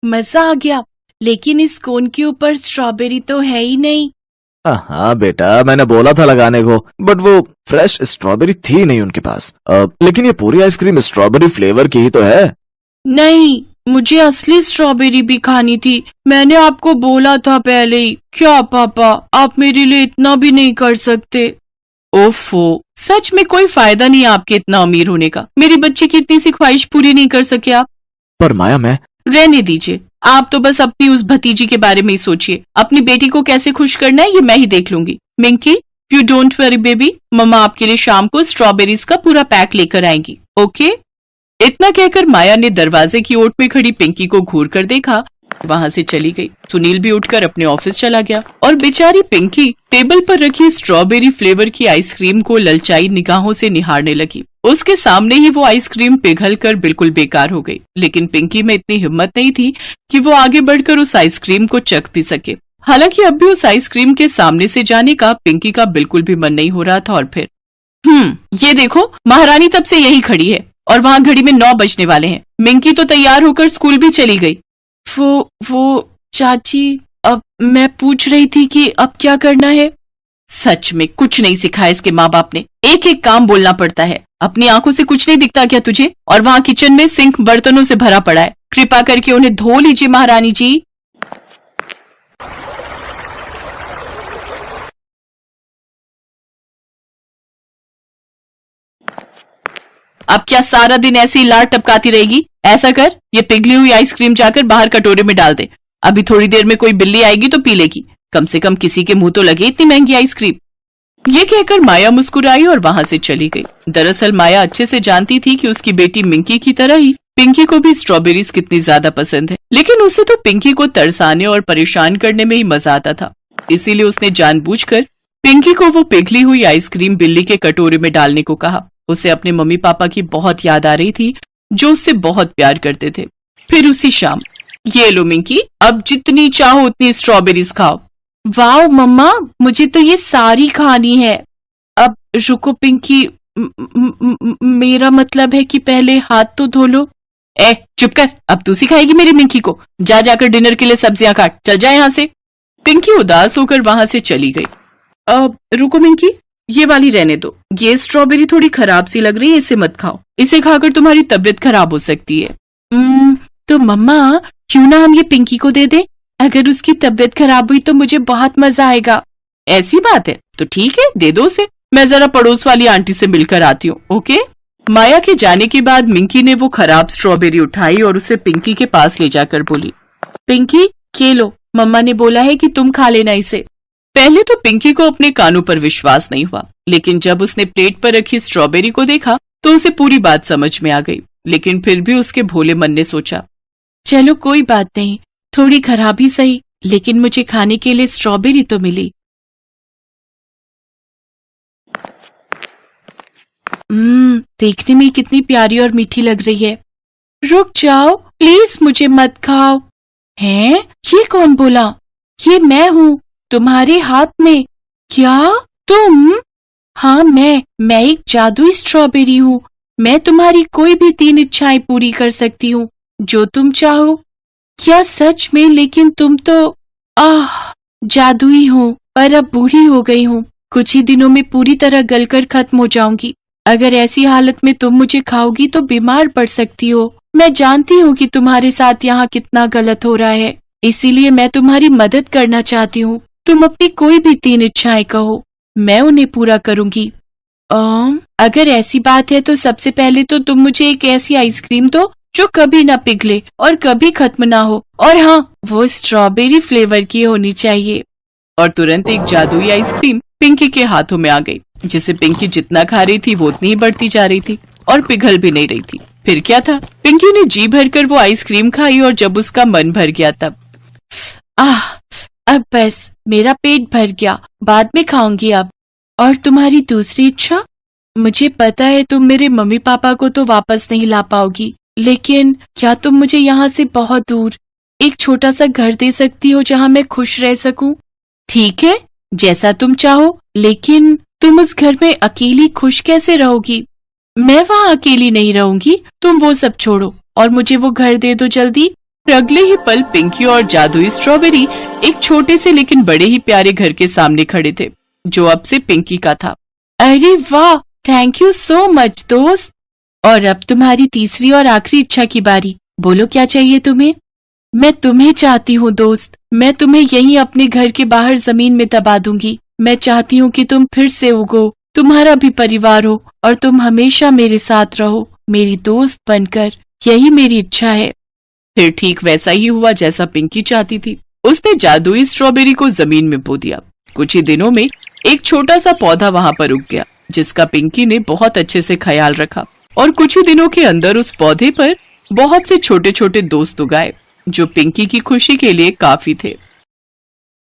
मजा आ गया, लेकिन इस कोन के ऊपर स्ट्रॉबेरी तो है ही नहीं। हाँ बेटा, मैंने बोला था लगाने को, बट वो फ्रेश स्ट्रॉबेरी थी नहीं उनके पास। लेकिन ये पूरी आइसक्रीम स्ट्रॉबेरी फ्लेवर की ही तो है। नहीं, मुझे असली स्ट्रॉबेरी भी खानी थी। मैंने आपको बोला था पहले ही। क्या पापा, आप मेरे लिए इतना भी नहीं कर सकते? ओफो, सच में कोई फायदा नहीं आपके इतना अमीर होने का। मेरी बच्ची की इतनी सी ख्वाहिश पूरी नहीं कर सके आप। पर माया, मैं रहने दीजिए, आप तो बस अपनी उस भतीजी के बारे में ही सोचिए। अपनी बेटी को कैसे खुश करना है ये मैं ही देख लूंगी। Minki, you don't worry baby, मम्मा आपके लिए शाम को स्ट्रॉबेरीज का पूरा पैक लेकर आएंगी, ओके? इतना कहकर माया ने दरवाजे की ओट में खड़ी पिंकी को घूर कर देखा, वहां से चली गई। सुनील भी उठकर अपने ऑफिस चला गया और बेचारी पिंकी टेबल पर रखी स्ट्रॉबेरी फ्लेवर की आइसक्रीम को ललचाई निगाहों से निहारने लगी। उसके सामने ही वो आइसक्रीम पिघलकर बिल्कुल बेकार हो गई, लेकिन पिंकी में इतनी हिम्मत नहीं थी कि वो आगे बढ़कर उस आइसक्रीम को चख भी सके। हालांकि अब भी उस आइसक्रीम के सामने से जाने का पिंकी का बिल्कुल भी मन नहीं हो रहा था। और फिर ये देखो, महारानी तब से यही खड़ी है और वहाँ घड़ी में 9 बजने वाले हैं। मिंकी तो तैयार होकर स्कूल भी चली गई। वो चाची, अब मैं पूछ रही थी कि अब क्या करना है। सच में कुछ नहीं सिखाया इसके माँ बाप ने, एक एक काम बोलना पड़ता है। अपनी आंखों से कुछ नहीं दिखता क्या तुझे? और वहाँ किचन में सिंक बर्तनों से भरा पड़ा है, कृपा करके उन्हें धो लीजिए महारानी जी। अब क्या सारा दिन ऐसी लार टपकाती रहेगी? ऐसा कर, ये पिघली हुई आइसक्रीम जाकर बाहर कटोरे में डाल दे। अभी थोड़ी देर में कोई बिल्ली आएगी तो पी लेगी। कम से कम किसी के मुंह तो लगे इतनी महंगी आइसक्रीम। ये कहकर माया मुस्कुराई और वहां से चली गई। दरअसल माया अच्छे से जानती थी कि उसकी बेटी मिंकी की तरह ही पिंकी को भी स्ट्रॉबेरीज कितनी ज्यादा पसंद है, लेकिन उसे तो पिंकी को तरसाने और परेशान करने में ही मजा आता था। इसीलिए उसने जानबूझकर पिंकी को वो पिघली हुई आइसक्रीम बिल्ली के कटोरे में डालने को कहा। उसे अपने मम्मी पापा की बहुत याद आ रही थी, जो उससे बहुत प्यार करते थे। फिर उसी शाम, ये लो मिंकी, अब जितनी चाहो उतनी स्ट्रॉबेरीज खाओ। वाह मम्मा, मुझे तो ये सारी खानी है। अब रुको पिंकी, मेरा मतलब है कि पहले हाथ तो धो लो। चुप कर, अब तू सिखाएगी मेरी मिंकी को। जा जाकर डिनर के लिए सब्जियां काट, चल जा यहाँ से। पिंकी उदास होकर वहां से चली गई। अब रुको मिंकी, ये वाली रहने दो। ये स्ट्रॉबेरी थोड़ी खराब सी लग रही है, इसे मत खाओ। इसे खाकर तुम्हारी तबीयत खराब हो सकती है। तो मम्मा, क्यों ना हम ये पिंकी को दे दे? अगर उसकी तबीयत खराब हुई तो मुझे बहुत मजा आएगा। ऐसी बात है तो ठीक है, दे दो उसे। मैं जरा पड़ोस वाली आंटी से मिलकर आती हूँ, ओके? माया के जाने के बाद मिंकी ने वो खराब स्ट्रॉबेरी उठाई और उसे पिंकी के पास ले जाकर बोली, पिंकी ये लो, मम्मा ने बोला है कि तुम खा लेना इसे। पहले तो पिंकी को अपने कानों पर विश्वास नहीं हुआ, लेकिन जब उसने प्लेट पर रखी स्ट्रॉबेरी को देखा तो उसे पूरी बात समझ में आ गई। लेकिन फिर भी उसके भोले मन ने सोचा, चलो कोई बात नहीं, थोड़ी खराबी सही, लेकिन मुझे खाने के लिए स्ट्रॉबेरी तो मिली। देखने में कितनी प्यारी और मीठी लग रही है। रुक जाओ प्लीज, मुझे मत खाओ। हैं? ये कौन बोला? ये मैं हूँ, तुम्हारे हाथ में। क्या तुम? हाँ मैं एक जादुई स्ट्रॉबेरी हूँ। मैं तुम्हारी कोई भी 3 इच्छाएं पूरी कर सकती हूँ, जो तुम चाहो। क्या सच में? लेकिन तुम तो जादुई हो, पर अब बूढ़ी हो गई हूँ। कुछ ही दिनों में पूरी तरह गलकर खत्म हो जाऊंगी। अगर ऐसी हालत में तुम मुझे खाओगी तो बीमार पड़ सकती हो। मैं जानती हूँ कि तुम्हारे साथ यहाँ कितना गलत हो रहा है, इसीलिए मैं तुम्हारी मदद करना चाहती हूँ। तुम अपनी कोई भी 3 इच्छाएं कहो, मैं उन्हें पूरा करूंगी। अगर ऐसी बात है तो सबसे पहले तो तुम मुझे एक ऐसी आइसक्रीम दो जो कभी ना पिघले और कभी खत्म ना हो, और हाँ, वो स्ट्रॉबेरी फ्लेवर की होनी चाहिए। और तुरंत एक जादुई आइसक्रीम पिंकी के हाथों में आ गई, जिसे पिंकी जितना खा रही थी वो उतनी ही बढ़ती जा रही थी और पिघल भी नहीं रही थी। फिर क्या था, पिंकी ने जी भरकर वो आइसक्रीम खाई और जब उसका मन भर गया तब अब बस मेरा पेट भर गया, बाद में खाऊंगी अब। और तुम्हारी दूसरी इच्छा? मुझे पता है तुम मेरे मम्मी पापा को तो वापस नहीं ला पाओगी, लेकिन क्या तुम मुझे यहाँ से बहुत दूर एक छोटा सा घर दे सकती हो जहाँ मैं खुश रह सकूं? ठीक है, जैसा तुम चाहो, लेकिन तुम उस घर में अकेली खुश कैसे रहोगी? मैं वहाँ अकेली नहीं रहूंगी, तुम वो सब छोड़ो और मुझे वो घर दे दो जल्दी। और अगले ही पल पिंकी और जादुई स्ट्रॉबेरी एक छोटे से लेकिन बड़े ही प्यारे घर के सामने खड़े थे, जो अब से पिंकी का था। अरे वाह, थैंक यू सो मच दोस्त। और अब तुम्हारी तीसरी और आखिरी इच्छा की बारी, बोलो क्या चाहिए तुम्हें। मैं तुम्हें चाहती हूँ दोस्त, मैं तुम्हें यहीं अपने घर के बाहर जमीन में दबा दूंगी। मैं चाहती हूँ कि तुम फिर से उगो, तुम्हारा भी परिवार हो और तुम हमेशा मेरे साथ रहो, मेरी दोस्त बनकर। यही मेरी इच्छा है। फिर ठीक वैसा ही हुआ जैसा पिंकी चाहती थी। उसने जादुई स्ट्रॉबेरी को जमीन में बो दिया। कुछ ही दिनों में एक छोटा सा पौधा वहां पर उग गया, जिसका पिंकी ने बहुत अच्छे से ख्याल रखा। और कुछ ही दिनों के अंदर उस पौधे पर बहुत से छोटे छोटे दोस्त उगाए, जो पिंकी की खुशी के लिए काफी थे।